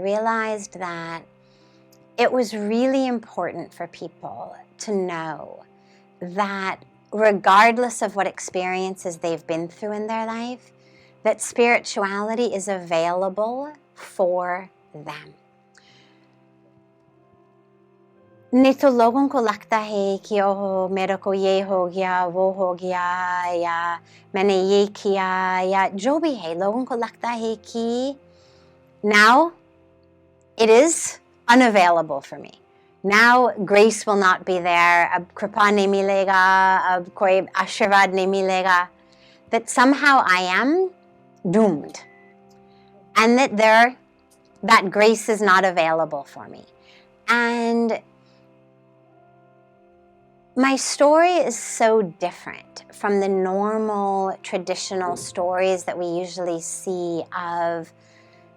realized that it was really important for people to know that regardless of what experiences they've been through in their life, that spirituality is available for them. नहीं तो लोगों को लगता है कि ओह मेरे को ये हो गया वो हो गया या मैंने ये किया या जो भी है, लोगों को लगता है कि now it is unavailable for me. Now grace will not be there, अब कृपा नहीं मिलेगा, अब कोई आशीर्वाद नहीं मिलेगा, that somehow I am doomed and that grace is not available for me. And my story is so different from the normal traditional stories that we usually see of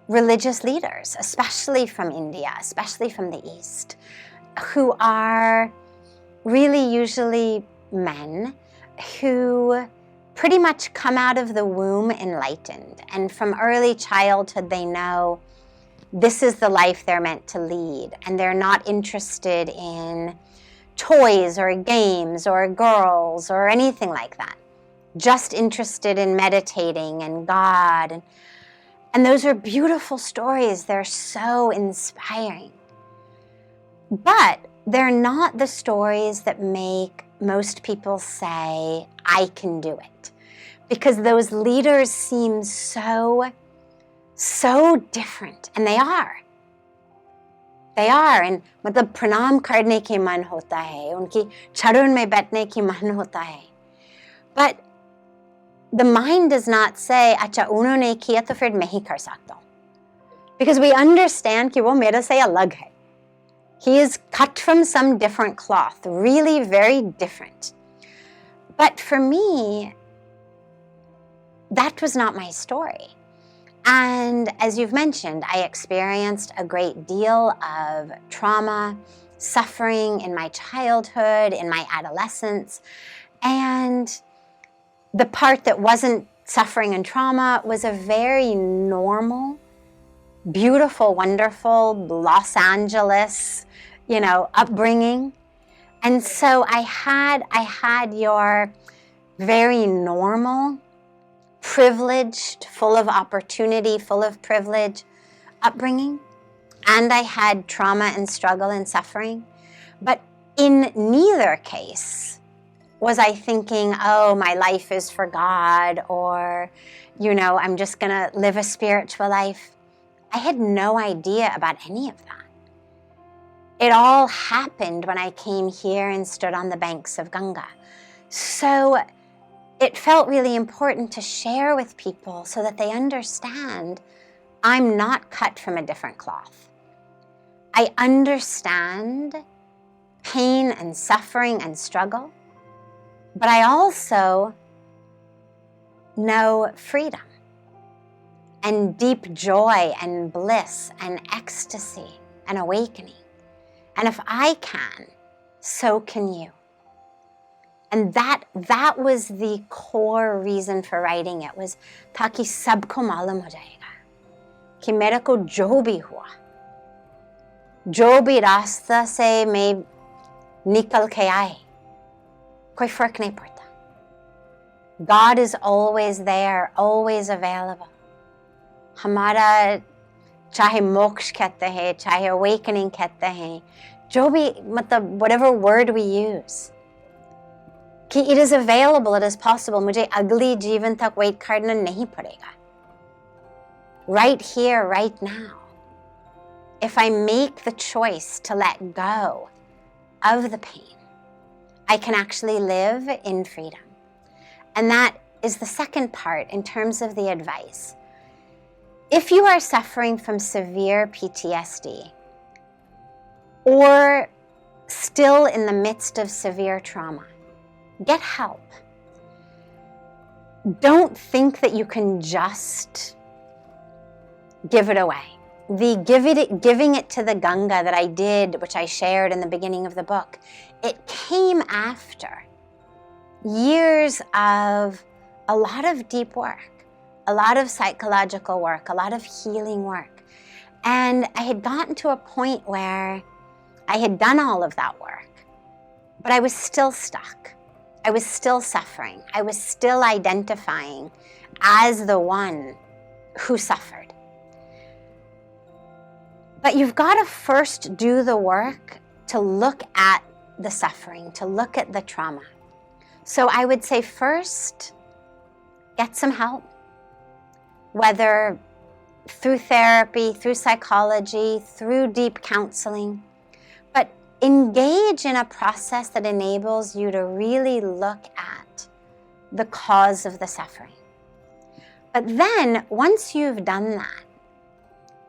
religious leaders, especially from India, especially from the East, who are really usually men who pretty much come out of the womb enlightened. And from early childhood, they know this is the life they're meant to lead. And they're not interested in toys or games or girls or anything like that. Just interested in meditating and God. And those are beautiful stories. They're so inspiring. But they're not the stories that make most people say, I can do it. Because those leaders seem so different. And they are. They are. And मतलब प्रणाम करने की मन होता है, उनकी चरण में बैठने की मन होता है. But the mind does not say, अच्छा उन्होंने किया तो फिर मैं ही कर सकता हूँ. Because we understand कि वो मेरे से अलग है. He is cut from some different cloth, really very different. But for me, that was not my story. And as you've mentioned, I experienced a great deal of trauma, suffering in my childhood, in my adolescence. And the part that wasn't suffering and trauma was a very normal, beautiful, wonderful Los Angeles, upbringing. And so I had your very normal, privileged, full of opportunity, full of privilege upbringing. And I had trauma and struggle and suffering. But in neither case was I thinking, oh, my life is for God, or, I'm just going to live a spiritual life. I had no idea about any of that. It all happened when I came here and stood on the banks of Ganga. So it felt really important to share with people so that they understand I'm not cut from a different cloth. I understand pain and suffering and struggle, but I also know freedom and deep joy and bliss and ecstasy and awakening. And if I can, so can you. And that was the core reason for writing it, was ताकि सबको मालूम हो जाएगा कि मेरे को जो भी हुआ, जो भी रास्ता से मैं निकल के आए, कोई फर्क नहीं पड़ता. God is always there, always available. हमारा चाहे मोक्ष कहते हैं, चाहे awakening कहते हैं, जो भी मतलब whatever word we use, कि it is available, it is possible. मुझे अगली जीवन तक wait करना नहीं पड़ेगा. Right here, right now. If I make the choice to let go of the pain, I can actually live in freedom. And that is the second part in terms of the advice. If you are suffering from severe PTSD or still in the midst of severe trauma, get help. Don't think that you can just give it away. The giving it to the Ganga that I did, which I shared in the beginning of the book, it came after years of a lot of deep work, a lot of psychological work, a lot of healing work. And I had gotten to a point where I had done all of that work, but I was still stuck. I was still suffering. I was still identifying as the one who suffered. But you've got to first do the work to look at the suffering, to look at the trauma. So I would say first, get some help, whether through therapy, through psychology, through deep counseling, but engage in a process that enables you to really look at the cause of the suffering. But then, once you've done that,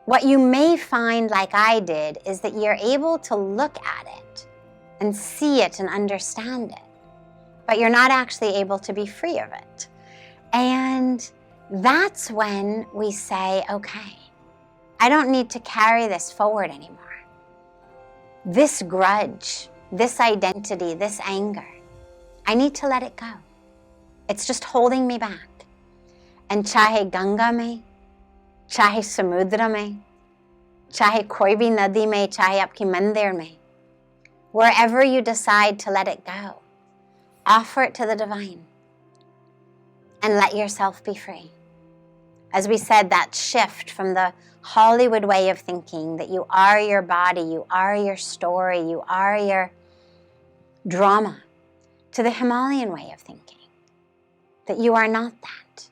what you may find, like I did, is that you're able to look at it and see it and understand it, but you're not actually able to be free of it. And that's when we say, okay, I don't need to carry this forward anymore. This grudge, this identity, this anger, I need to let it go. It's just holding me back. And chahe Ganga mein, chahe samudra mein, chahe koi bhi nadi mein, chahe aapki mandir mein, wherever you decide to let it go, offer it to the divine and let yourself be free. As we said, that shift from the Hollywood way of thinking that you are your body, you are your story, you are your drama, to the Himalayan way of thinking that you are not that.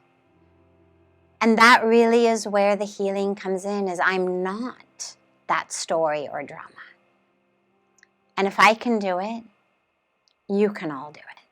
And that really is where the healing comes in, is I'm not that story or drama. And if I can do it, you can all do it.